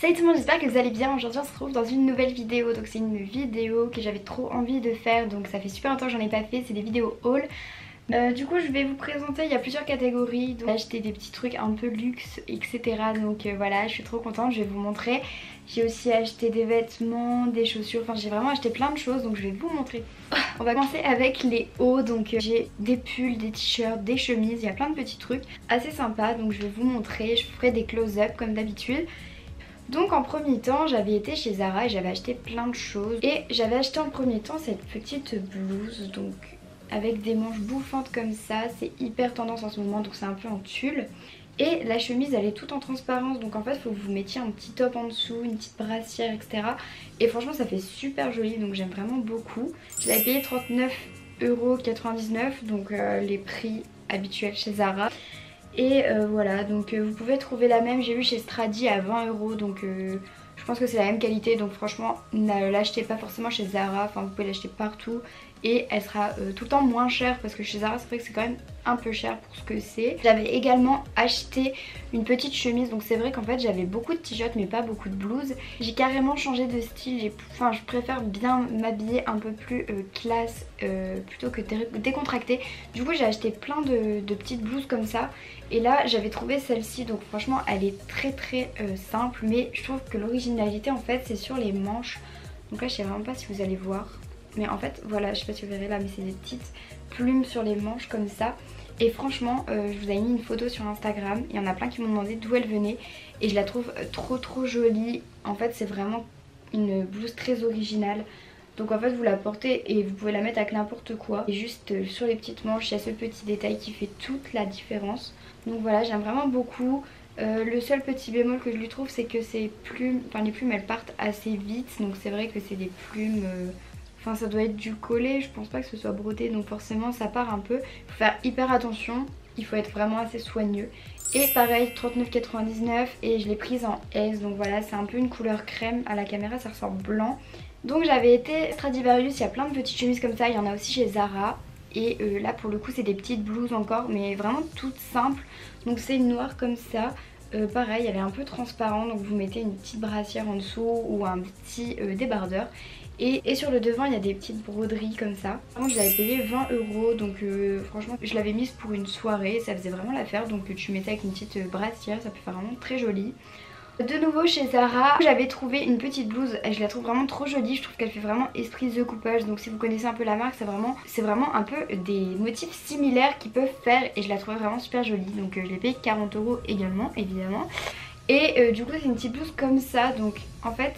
Salut tout le monde, j'espère que vous allez bien. Aujourd'hui on se retrouve dans une nouvelle vidéo. Donc c'est une vidéo que j'avais trop envie de faire, donc ça fait super longtemps que j'en ai pas fait. C'est des vidéos haul. Du coup je vais vous présenter, il y a plusieurs catégories. Donc j'ai acheté des petits trucs un peu luxe, etc. Donc voilà, je suis trop contente, je vais vous montrer. J'ai aussi acheté des vêtements, des chaussures, enfin j'ai vraiment acheté plein de choses, donc je vais vous montrer. On va commencer avec les hauts. Donc j'ai des pulls, des t-shirts, des chemises, il y a plein de petits trucs assez sympas. Donc je vais vous montrer, je ferai des close-up comme d'habitude. Donc en premier temps j'avais été chez Zara et j'avais acheté plein de choses. Et j'avais acheté en premier temps cette petite blouse, donc avec des manches bouffantes comme ça. C'est hyper tendance en ce moment, donc c'est un peu en tulle. Et la chemise elle est toute en transparence, donc en fait il faut que vous mettiez un petit top en dessous, une petite brassière, etc. Et franchement ça fait super joli, donc j'aime vraiment beaucoup. Je l'avais payé 39,99 €, donc les prix habituels chez Zara. Et voilà, donc vous pouvez trouver la même, j'ai vu chez Stradi à 20 €, donc je pense que c'est la même qualité. Donc franchement ne l'achetez pas forcément chez Zara, enfin vous pouvez l'acheter partout. Et elle sera tout le temps moins chère, parce que chez Zara c'est vrai que c'est quand même un peu cher pour ce que c'est. J'avais également acheté une petite chemise, donc c'est vrai qu'en fait j'avais beaucoup de t-shirts mais pas beaucoup de blouses. J'ai carrément changé de style, enfin je préfère bien m'habiller un peu plus classe plutôt que décontractée. Du coup j'ai acheté plein de petites blouses comme ça. Et là j'avais trouvé celle-ci, donc franchement elle est très simple, mais je trouve que l'originalité en fait c'est sur les manches. Donc là je sais vraiment pas si vous allez voir, mais en fait voilà, je sais pas si vous verrez là, mais c'est des petites plumes sur les manches comme ça. Et franchement je vous avais mis une photo sur Instagram, il y en a plein qui m'ont demandé d'où elle venait. Et je la trouve trop jolie. En fait c'est vraiment une blouse très originale. Donc en fait vous la portez et vous pouvez la mettre avec n'importe quoi. Et juste sur les petites manches il y a ce petit détail qui fait toute la différence. Donc voilà, j'aime vraiment beaucoup. Le seul petit bémol que je lui trouve c'est que ces plumes, enfin les plumes elles partent assez vite. Donc c'est vrai que c'est des plumes, enfin ça doit être du collé, je pense pas que ce soit brodé. Donc forcément ça part un peu, il faut faire hyper attention, il faut être vraiment assez soigneux. Et pareil 39,99 € et je l'ai prise en S. Donc voilà, c'est un peu une couleur crème, à la caméra ça ressort blanc. Donc j'avais été Stradivarius, il y a plein de petites chemises comme ça, il y en a aussi chez Zara. Et là pour le coup c'est des petites blouses encore, mais vraiment toutes simples. Donc c'est une noire comme ça, pareil elle est un peu transparente, donc vous mettez une petite brassière en dessous ou un petit débardeur. Et sur le devant il y a des petites broderies comme ça. Par contre je l'avais payé 20 €, donc franchement je l'avais mise pour une soirée, ça faisait vraiment l'affaire. Donc tu mettais avec une petite brassière, ça peut faire vraiment très joli. De nouveau chez Zara, j'avais trouvé une petite blouse, je la trouve vraiment trop jolie, je trouve qu'elle fait vraiment esprit The Coupage. Donc si vous connaissez un peu la marque, c'est vraiment un peu des motifs similaires qu'ils peuvent faire, et je la trouvais vraiment super jolie. Donc je l'ai payé 40 € également, évidemment. Et du coup c'est une petite blouse comme ça, donc en fait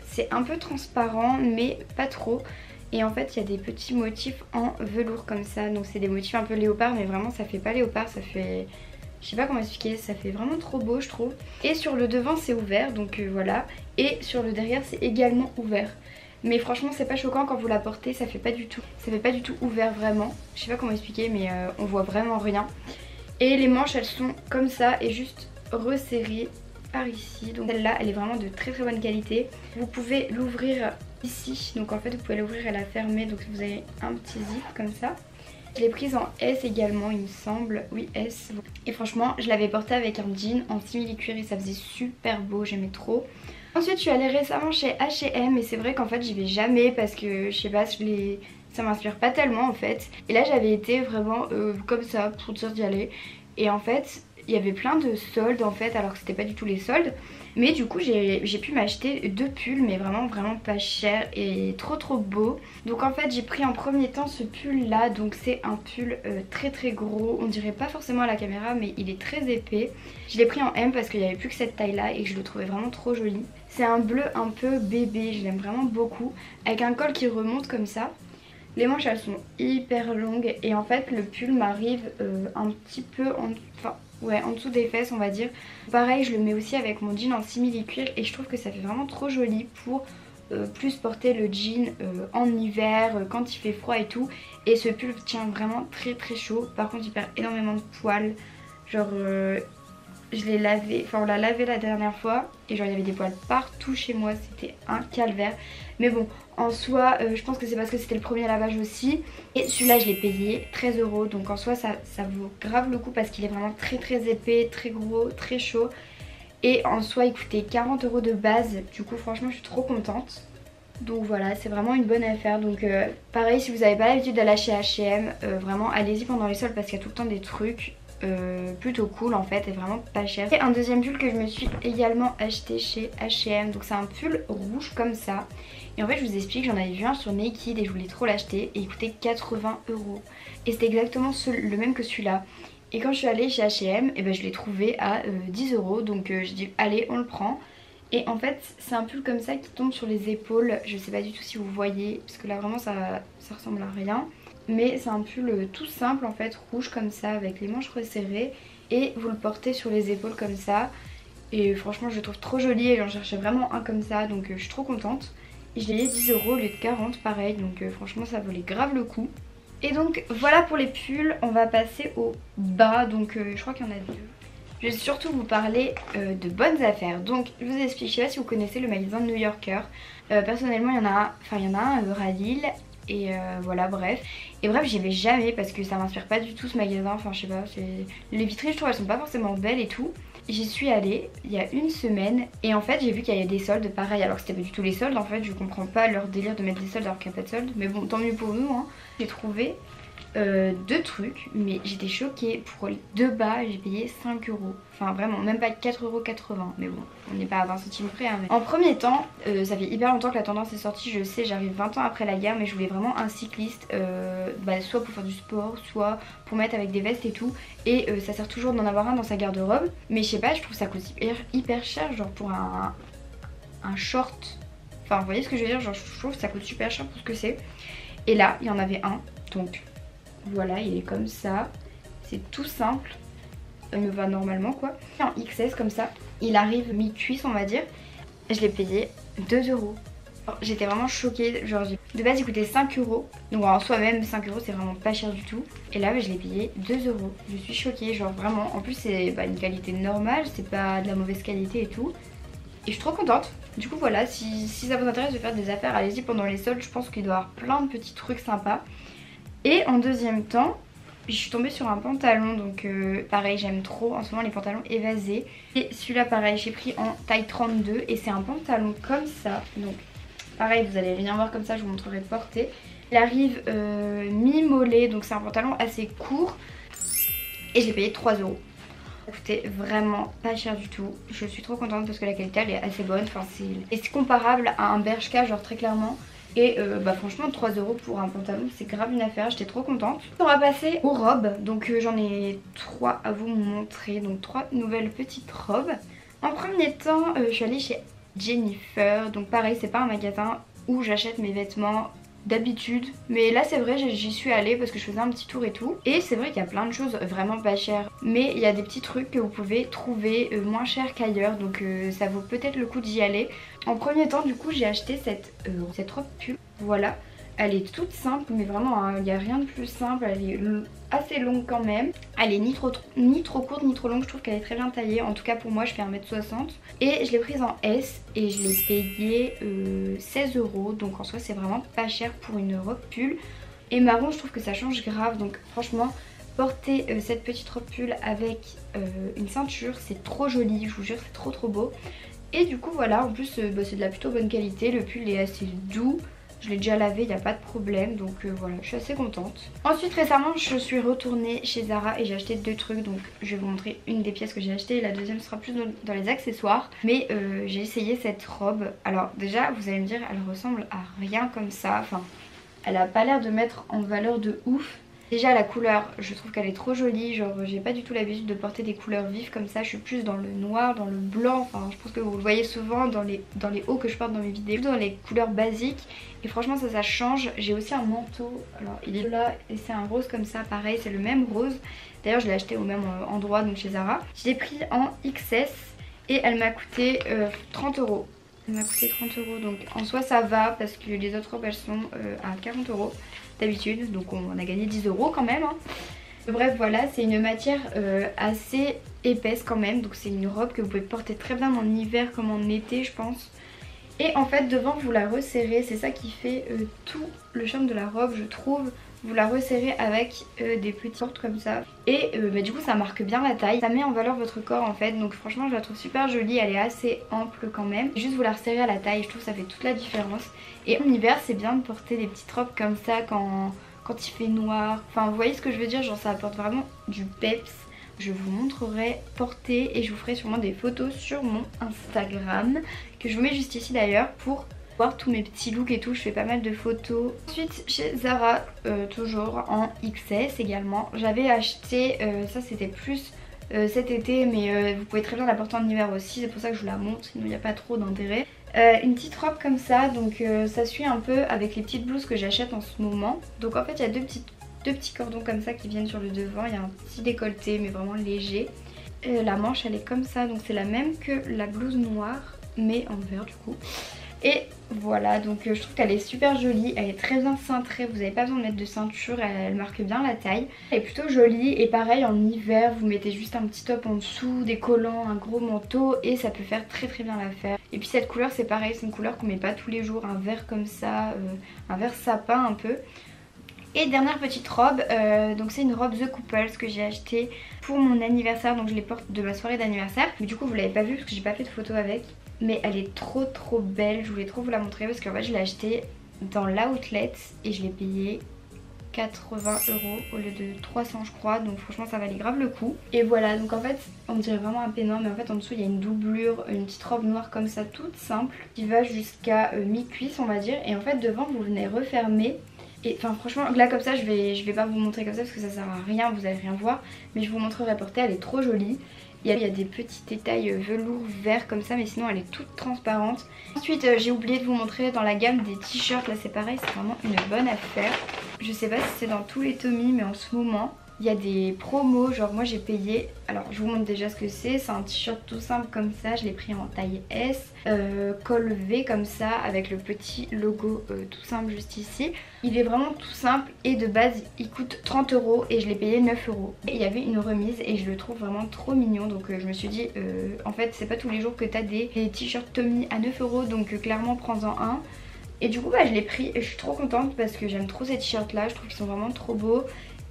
c'est un peu transparent mais pas trop. Et en fait il y a des petits motifs en velours comme ça, donc c'est des motifs un peu léopard, mais vraiment ça fait pas léopard, ça fait... Je sais pas comment expliquer, ça fait vraiment trop beau je trouve. Et sur le devant c'est ouvert, donc voilà. Et sur le derrière c'est également ouvert. Mais franchement c'est pas choquant quand vous la portez, ça fait pas du tout ouvert vraiment. Je sais pas comment expliquer, mais on voit vraiment rien. Et les manches elles sont comme ça et juste resserrées par ici. Donc celle-là elle est vraiment de très bonne qualité. Vous pouvez l'ouvrir ici, donc en fait vous pouvez l'ouvrir et la fermer, donc vous avez un petit zip comme ça. Je l'ai prise en S également il me semble, oui S. Et franchement je l'avais portée avec un jean en simili-cuir et ça faisait super beau, j'aimais trop. Ensuite je suis allée récemment chez H&M et c'est vrai qu'en fait j'y vais jamais parce que je sais pas, ça m'inspire pas tellement en fait. Et là j'avais été vraiment comme ça pour dire d'y aller. Et en fait il y avait plein de soldes en fait, alors que c'était pas du tout les soldes. Mais du coup j'ai pu m'acheter 2 pulls, mais vraiment pas cher et trop beau. Donc en fait j'ai pris en premier temps ce pull là. Donc c'est un pull très gros, on dirait pas forcément à la caméra mais il est très épais. Je l'ai pris en M parce qu'il n'y avait plus que cette taille là et que je le trouvais vraiment trop joli. C'est un bleu un peu bébé, je l'aime vraiment beaucoup, avec un col qui remonte comme ça. Les manches elles sont hyper longues et en fait le pull m'arrive un petit peu en dessous des fesses on va dire. Pareil je le mets aussi avec mon jean en simili-cuir et je trouve que ça fait vraiment trop joli pour plus porter le jean en hiver quand il fait froid et tout. Et ce pull tient vraiment très chaud. Par contre il perd énormément de poils, genre je l'ai lavé, enfin on l'a lavé la dernière fois et genre il y avait des poils partout chez moi, c'était un calvaire. Mais bon en soi je pense que c'est parce que c'était le premier lavage aussi. Et celui-là je l'ai payé 13 €, donc en soi ça vaut grave le coup parce qu'il est vraiment très épais, très gros, très chaud. Et en soi il coûtait 40 € de base, du coup franchement je suis trop contente. Donc voilà, c'est vraiment une bonne affaire. Donc pareil, si vous n'avez pas l'habitude d'aller chez H&M, vraiment allez-y pendant les soldes parce qu'il y a tout le temps des trucs plutôt cool en fait et vraiment pas cher. Et un deuxième pull que je me suis également acheté chez H&M, donc c'est un pull rouge comme ça. Et en fait je vous explique, j'en avais vu un sur Naked et je voulais trop l'acheter et il coûtait 80 €. Et c'était exactement le même que celui-là. Et quand je suis allée chez H&M, et ben je l'ai trouvé à 10 €, donc j'ai dit allez on le prend. Et en fait c'est un pull comme ça qui tombe sur les épaules, je sais pas du tout si vous voyez parce que là vraiment ça ressemble à rien. Mais c'est un pull tout simple en fait, rouge comme ça avec les manches resserrées et vous le portez sur les épaules comme ça. Et franchement je le trouve trop joli et j'en cherchais vraiment un comme ça donc je suis trop contente. Et je l'ai payé 10 € au lieu de 40 pareil, donc franchement ça valait grave le coup. Et donc voilà pour les pulls, on va passer au bas, donc je crois qu'il y en a deux. Je vais surtout vous parler de bonnes affaires. Donc je vous explique, je sais pas si vous connaissez le magasin New Yorker. Personnellement il y en a un à Lille. Et voilà bref. Et bref j'y vais jamais parce que ça m'inspire pas du tout ce magasin. Enfin je sais pas, les vitrines je trouve elles sont pas forcément belles et tout. J'y suis allée il y a une semaine et en fait j'ai vu qu'il y avait des soldes pareil alors que c'était pas du tout les soldes en fait. Je comprends pas leur délire de mettre des soldes alors qu'il n'y a pas de soldes. Mais bon tant mieux pour nous hein. J'ai trouvé deux trucs mais j'étais choquée. Pour les deux bas j'ai payé 5 €. Enfin vraiment même pas 4,80 €. Mais bon on n'est pas à 20 centimes près hein, mais... En premier temps ça fait hyper longtemps que la tendance est sortie. Je sais j'arrive 20 ans après la guerre mais je voulais vraiment un cycliste soit pour faire du sport soit pour mettre avec des vestes et tout. Et ça sert toujours d'en avoir un dans sa garde-robe. Mais je sais pas je trouve ça coûte hyper cher genre pour un short. Enfin vous voyez ce que je veux dire, genre je trouve que ça coûte super cher pour ce que c'est. Et là il y en avait un donc voilà, il est comme ça. C'est tout simple. Il me va normalement quoi. En XS comme ça. Il arrive mi-cuisse on va dire. Je l'ai payé 2 €. J'étais vraiment choquée. Genre de base il coûtait 5 €. Donc en soi même 5 € c'est vraiment pas cher du tout. Et là je l'ai payé 2 €. Je suis choquée. Genre vraiment. En plus c'est une qualité normale. C'est pas de la mauvaise qualité et tout. Et je suis trop contente. Du coup voilà, si ça vous intéresse de faire des affaires, allez-y pendant les soldes. Je pense qu'il doit y avoir plein de petits trucs sympas. Et en deuxième temps, je suis tombée sur un pantalon, donc pareil j'aime trop en ce moment les pantalons évasés. Et celui-là pareil j'ai pris en taille 32 et c'est un pantalon comme ça. Donc pareil vous allez venir voir comme ça, je vous montrerai le porté. Il arrive mi-mollet, donc c'est un pantalon assez court. Et je l'ai payé 3 €. Ça coûtait vraiment pas cher du tout. Je suis trop contente parce que la qualité elle est assez bonne. Enfin, c'est comparable à un Bershka genre très clairement. Et franchement 3 € pour un pantalon c'est grave une affaire, j'étais trop contente. On va passer aux robes, donc j'en ai 3 à vous montrer, donc 3 nouvelles petites robes. En premier temps je suis allée chez Jennifer, donc pareil c'est pas un magasin où j'achète mes vêtements d'habitude, mais là c'est vrai j'y suis allée parce que je faisais un petit tour et tout. Et c'est vrai qu'il y a plein de choses vraiment pas chères, mais il y a des petits trucs que vous pouvez trouver moins cher qu'ailleurs, donc ça vaut peut-être le coup d'y aller. En premier temps du coup j'ai acheté cette robe pull, voilà. Elle est toute simple mais vraiment il n'y a rien de plus simple, elle est assez longue quand même. Elle est ni trop courte ni trop longue, je trouve qu'elle est très bien taillée. En tout cas pour moi je fais 1m60. Et je l'ai prise en S et je l'ai payée 16 €. Donc en soi c'est vraiment pas cher pour une robe pull. Et marron je trouve que ça change grave, donc franchement porter cette petite robe pull avec une ceinture c'est trop joli, je vous jure c'est trop beau. Et du coup voilà, en plus c'est de la plutôt bonne qualité, le pull est assez doux. Je l'ai déjà lavé, il n'y a pas de problème, donc voilà, je suis assez contente. Ensuite récemment je suis retournée chez Zara et j'ai acheté deux trucs, donc je vais vous montrer une des pièces que j'ai achetées et la deuxième sera plus dans les accessoires. Mais j'ai essayé cette robe, alors déjà vous allez me dire elle ressemble à rien comme ça, enfin elle a pas l'air de mettre en valeur de ouf. Déjà la couleur, je trouve qu'elle est trop jolie, genre j'ai pas du tout l'habitude de porter des couleurs vives comme ça, je suis plus dans le noir, dans le blanc, enfin je pense que vous le voyez souvent dans les hauts que je porte dans mes vidéos, dans les couleurs basiques. Et franchement ça change. J'ai aussi un manteau, alors il est là et c'est un rose comme ça, pareil c'est le même rose. D'ailleurs je l'ai acheté au même endroit, donc chez Zara. Je l'ai pris en XS et elle m'a coûté 30 €. Elle m'a coûté 30 €, donc en soi ça va parce que les autres robes elles sont à 40 € d'habitude, donc on a gagné 10 € quand même hein. Bref voilà, c'est une matière assez épaisse quand même, donc c'est une robe que vous pouvez porter très bien en hiver comme en été je pense. Et en fait devant vous la resserrez, c'est ça qui fait tout le charme de la robe je trouve. vous la resserrez avec des petites portes comme ça. Et bah, du coup ça marque bien la taille. Ça met en valeur votre corps en fait. Donc franchement je la trouve super jolie. Elle est assez ample quand même. Juste vous la resserrez à la taille. Je trouve que ça fait toute la différence. Et en hiver c'est bien de porter des petites robes comme ça quand il fait noir. Enfin vous voyez ce que je veux dire. Genre ça apporte vraiment du peps. Je vous montrerai porter et je vous ferai sûrement des photos sur mon Instagram. Que je vous mets juste ici d'ailleurs pour voir tous mes petits looks et tout. Je fais pas mal de photos. Ensuite chez Zara, toujours en XS également. J'avais acheté, ça c'était plus cet été, mais vous pouvez très bien la porter en hiver aussi. C'est pour ça que je vous la montre, sinon il n'y a pas trop d'intérêt. Une petite robe comme ça, donc ça suit un peu avec les petites blouses que j'achète en ce moment. Donc en fait il y a deux petits cordons comme ça qui viennent sur le devant. Il y a un petit décolleté mais vraiment léger. La manche elle est comme ça, donc c'est la même que la blouse noire mais en vert du coup. Et voilà, donc je trouve qu'elle est super jolie, elle est très bien cintrée, vous n'avez pas besoin de mettre de ceinture, elle marque bien la taille. Elle est plutôt jolie et pareil en hiver vous mettez juste un petit top en dessous, des collants, un gros manteau et ça peut faire très bien l'affaire. Et puis cette couleur c'est pareil, c'est une couleur qu'on met pas tous les jours, un vert comme ça, un vert sapin un peu. Et dernière petite robe, donc c'est une robe The Couples que j'ai acheté pour mon anniversaire, donc je les porte de ma soirée d'anniversaire. Mais du coup vous l'avez pas vue parce que j'ai pas fait de photo avec. Mais elle est trop belle, je voulais trop vous la montrer parce qu'en fait je l'ai achetée dans l'outlet et je l'ai payée 80 € au lieu de 300 je crois, donc franchement ça valait grave le coup. Et voilà, donc en fait on dirait vraiment un pénin, mais en fait en dessous il y a une doublure, une petite robe noire comme ça toute simple qui va jusqu'à mi-cuisse on va dire. Et en fait devant vous venez refermer. Et enfin franchement là comme ça je vais pas vous montrer comme ça parce que ça sert à rien, vous allez rien voir. Mais je vous montrerai portée, elle est trop jolie. Il y a des petits détails velours vert comme ça mais sinon elle est toute transparente. Ensuite j'ai oublié de vous montrer dans la gamme des t-shirts, là c'est pareil, c'est vraiment une bonne affaire. Je sais pas si c'est dans tous les Tommy mais en ce moment il y a des promos, genre moi j'ai payé, alors je vous montre déjà ce que c'est un t-shirt tout simple comme ça, je l'ai pris en taille S, col V comme ça avec le petit logo tout simple juste ici. Il est vraiment tout simple et de base il coûte 30 € et je l'ai payé 9 €. Et il y avait une remise et je le trouve vraiment trop mignon, donc je me suis dit en fait c'est pas tous les jours que t'as des t-shirts Tommy à 9 €, donc clairement prends-en un. Et du coup bah, je l'ai pris et je suis trop contente parce que j'aime trop ces t-shirts là, je trouve qu'ils sont vraiment trop beaux.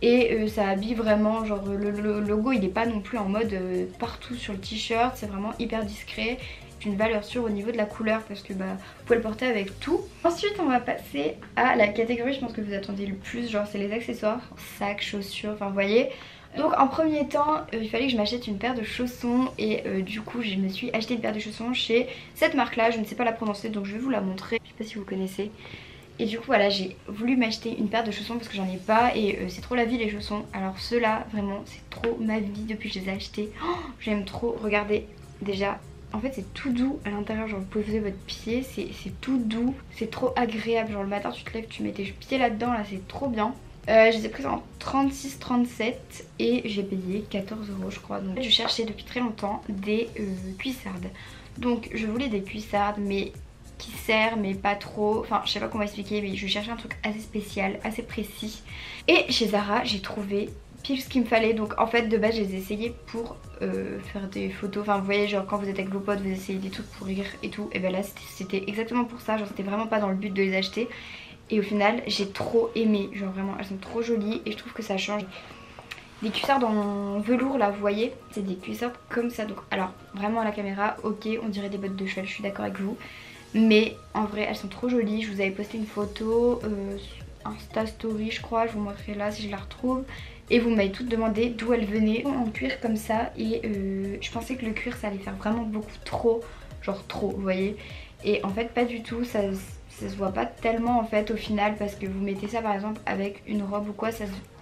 Et ça habille vraiment, genre le logo il est pas non plus en mode partout sur le t-shirt, c'est vraiment hyper discret. Une valeur sûre au niveau de la couleur parce que bah, vous pouvez le porter avec tout. Ensuite on va passer à la catégorie je pense que vous attendez le plus, genre c'est les accessoires, sacs, chaussures, enfin vous voyez. Donc en premier temps il fallait que je m'achète une paire de chaussons et du coup je me suis acheté une paire de chaussons chez cette marque là, je ne sais pas la prononcer donc je vais vous la montrer, je sais pas si vous connaissez. Et du coup voilà j'ai voulu m'acheter une paire de chaussons parce que j'en ai pas et c'est trop la vie les chaussons. Alors ceux-là vraiment c'est trop ma vie depuis que je les ai achetés. Oh, j'aime trop, regardez déjà. En fait c'est tout doux à l'intérieur, genre vous pouvez poser votre pied, c'est tout doux, c'est trop agréable. Genre le matin tu te lèves, tu mets tes pieds là-dedans, là c'est trop bien. Je les ai prises en 36-37 et j'ai payé 14 € je crois. Donc je cherchais depuis très longtemps des cuissardes. Donc je voulais des cuissardes mais qui serrent mais pas trop, enfin je sais pas comment expliquer mais je cherchais un truc assez spécial, assez précis. Et chez Zara j'ai trouvé pile ce qu'il me fallait. Donc en fait de base je les ai essayés pour faire des photos, enfin vous voyez genre quand vous êtes avec vos potes vous essayez des trucs pour rire et tout. Et ben là c'était exactement pour ça, genre c'était vraiment pas dans le but de les acheter. Et au final j'ai trop aimé, genre vraiment elles sont trop jolies et je trouve que ça change. Des cuissardes en velours là vous voyez, c'est des cuissardes comme ça. Donc alors vraiment à la caméra ok on dirait des bottes de cheval, je suis d'accord avec vous. Mais en vrai elles sont trop jolies, je vous avais posté une photo Insta story je crois, je vous montrerai là si je la retrouve. Et vous m'avez toutes demandé d'où elles venaient, en cuir comme ça. Et je pensais que le cuir ça allait faire vraiment beaucoup trop, genre trop vous voyez. Et en fait pas du tout, ça se voit pas tellement en fait au final. Parce que vous mettez ça par exemple avec une robe ou quoi,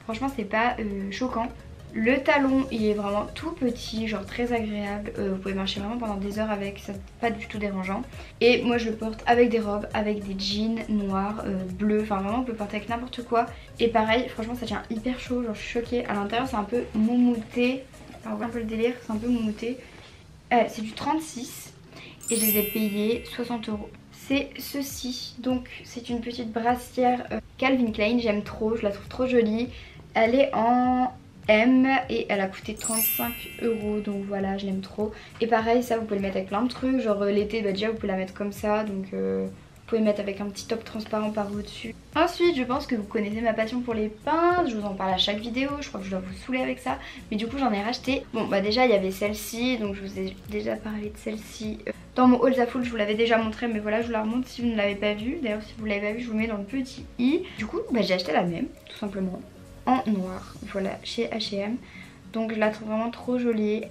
franchement c'est pas choquant. Le talon il est vraiment tout petit, genre très agréable, vous pouvez marcher vraiment pendant des heures avec, c'est pas du tout dérangeant. Et moi je le porte avec des robes, avec des jeans noirs, bleus, enfin vraiment on peut le porter avec n'importe quoi. Et pareil franchement ça tient hyper chaud, genre je suis choquée. À l'intérieur c'est un peu moumouté, enfin, on voit un peu le délire, c'est un peu moumouté. C'est du 36 et je les ai payés 60 €. C'est ceci, donc c'est une petite brassière Calvin Klein, j'aime trop, je la trouve trop jolie. Elle est en M et elle a coûté 35 €, donc voilà je l'aime trop. Et pareil ça vous pouvez le mettre avec plein de trucs, genre l'été bah déjà vous pouvez la mettre comme ça, donc pouvez mettre avec un petit top transparent par au-dessus. Ensuite, je pense que vous connaissez ma passion pour les pinces. Je vous en parle à chaque vidéo. Je crois que je dois vous saouler avec ça. Mais du coup, j'en ai racheté. Bon, bah déjà, il y avait celle-ci. Donc, je vous ai déjà parlé de celle-ci. Dans mon haul Zaful, je vous l'avais déjà montré. Mais voilà, je vous la remonte si vous ne l'avez pas vue. D'ailleurs, si vous ne l'avez pas vue, je vous mets dans le petit i. Du coup, bah, j'ai acheté la même, tout simplement. En noir. Voilà, chez H&M. Donc, je la trouve vraiment trop jolie.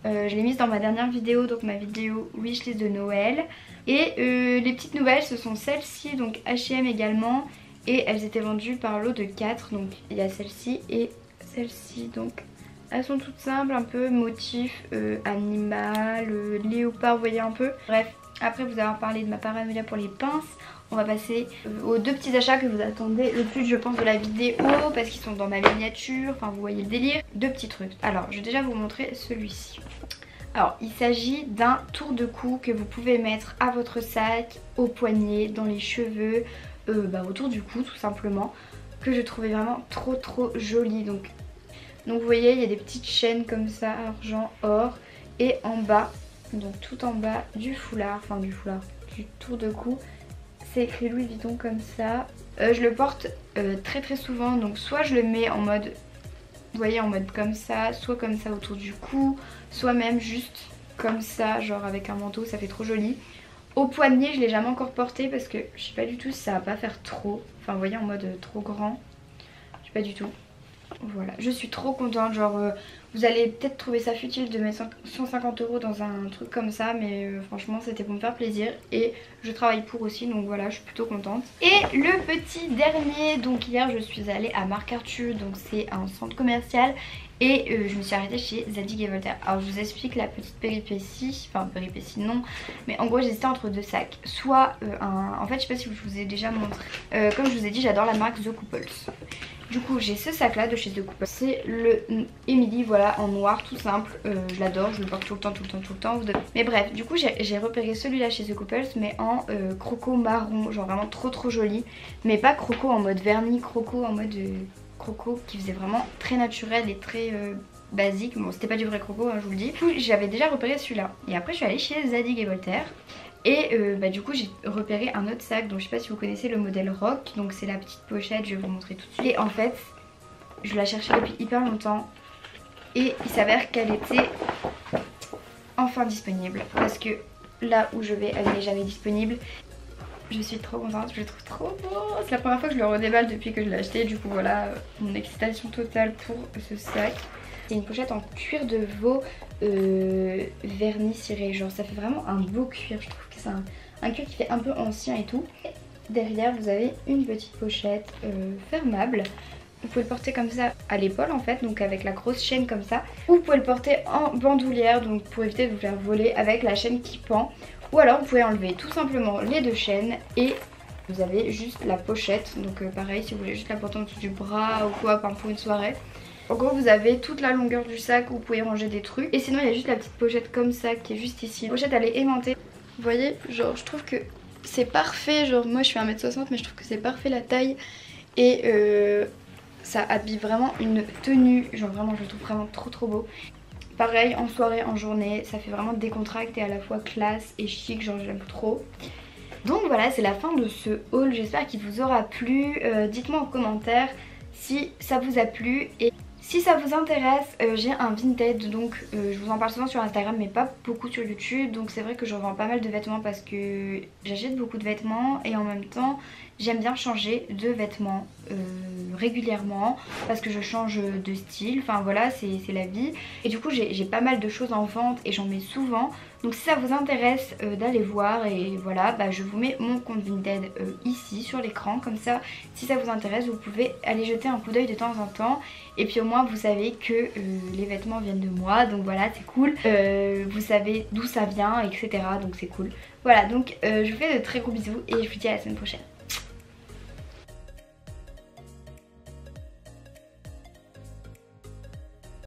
Je l'ai mise dans ma dernière vidéo, donc ma vidéo wishlist de Noël. Et les petites nouvelles, ce sont celles-ci, donc H&M également. Et elles étaient vendues par lot de 4. Donc il y a celle-ci et celle-ci. Donc elles sont toutes simples, un peu motif animal, léopard, vous voyez un peu. Bref, après vous avoir parlé de ma paranoïa pour les pinces, on va passer aux 2 petits achats que vous attendez le plus, je pense, de la vidéo, parce qu'ils sont dans ma miniature, enfin vous voyez le délire. 2 petits trucs. Alors je vais déjà vous montrer celui-ci. Alors il s'agit d'un tour de cou que vous pouvez mettre à votre sac, au poignet, dans les cheveux, autour du cou tout simplement, que je trouvais vraiment trop joli. Donc vous voyez, il y a des petites chaînes comme ça, argent, or, et en bas, donc tout en bas du foulard, du tour de cou, c'est écrit Louis Vuitton comme ça. Je le porte très souvent, donc soit je le mets en mode, vous voyez, en mode comme ça, soit comme ça autour du cou, soit même juste comme ça, genre avec un manteau, ça fait trop joli. Au poignet, je l'ai jamais encore porté parce que je sais pas du tout si ça va pas faire trop, enfin vous voyez, en mode trop grand, je sais pas du tout. Voilà, je suis trop contente, genre vous allez peut-être trouver ça futile de mettre 150 € dans un truc comme ça, mais franchement c'était pour me faire plaisir et je travaille pour aussi, donc voilà, je suis plutôt contente. Et le petit dernier, donc hier je suis allée à Marc-Arthur, donc c'est un centre commercial, et je me suis arrêtée chez Zadig et Voltaire. Alors je vous explique la petite péripétie, enfin péripétie non, mais en gros j'hésitais entre 2 sacs. Soit en fait je sais pas si je vous ai déjà montré, comme je vous ai dit, j'adore la marque The Couples. Du coup j'ai ce sac là de chez The Couples, c'est le Emily, voilà, en noir tout simple, je l'adore, je le porte tout le temps. Mais bref, du coup j'ai repéré celui-là chez The Couples, mais en croco marron, genre vraiment trop joli. Mais pas croco en mode vernis, croco en mode croco qui faisait vraiment très naturel et très basique. Bon, c'était pas du vrai croco, hein, je vous le dis. Du coup j'avais déjà repéré celui-là, et après je suis allée chez Zadig et Voltaire. Et du coup j'ai repéré un autre sac, donc je sais pas si vous connaissez le modèle Rock, donc c'est la petite pochette, je vais vous montrer tout de suite. Et en fait je la cherchais depuis hyper longtemps et il s'avère qu'elle était enfin disponible, parce que là où je vais elle n'est jamais disponible. Je suis trop contente, je le trouve trop beau. C'est la première fois que je le redéballe depuis que je l'ai acheté, du coup voilà mon excitation totale pour ce sac. C'est une pochette en cuir de veau vernis ciré, genre ça fait vraiment un beau cuir, je trouve que c'est un cuir qui fait un peu ancien et tout. Et derrière vous avez une petite pochette fermable. Vous pouvez le porter comme ça à l'épaule en fait, donc avec la grosse chaîne comme ça. Ou vous pouvez le porter en bandoulière, donc pour éviter de vous faire voler, avec la chaîne qui pend. Ou alors vous pouvez enlever tout simplement les 2 chaînes et vous avez juste la pochette. Donc pareil, si vous voulez juste la porter en dessous du bras ou quoi, pour une soirée. En gros vous avez toute la longueur du sac où vous pouvez ranger des trucs. Et sinon il y a juste la petite pochette comme ça qui est juste ici. La pochette elle est aimantée. Vous voyez, genre je trouve que c'est parfait. Genre moi je fais 1m60 mais je trouve que c'est parfait la taille. Et ça habille vraiment une tenue. Genre vraiment je le trouve vraiment trop beau. Pareil en soirée, en journée, ça fait vraiment décontracté et à la fois classe et chic, genre j'aime trop. Donc voilà, c'est la fin de ce haul, j'espère qu'il vous aura plu. Dites-moi en commentaire si ça vous a plu et si ça vous intéresse, j'ai un Vinted, donc je vous en parle souvent sur Instagram mais pas beaucoup sur YouTube. Donc c'est vrai que je revends pas mal de vêtements parce que j'achète beaucoup de vêtements et en même temps j'aime bien changer de vêtements régulièrement parce que je change de style, enfin voilà, c'est la vie. Et du coup j'ai pas mal de choses en vente et j'en mets souvent. Donc si ça vous intéresse d'aller voir, et voilà, je vous mets mon compte Vinted ici sur l'écran. Comme ça, si ça vous intéresse, vous pouvez aller jeter un coup d'œil de temps en temps. Et puis au moins vous savez que les vêtements viennent de moi, donc voilà, c'est cool. Vous savez d'où ça vient, etc. Donc c'est cool. Voilà, donc je vous fais de très gros bisous et je vous dis à la semaine prochaine.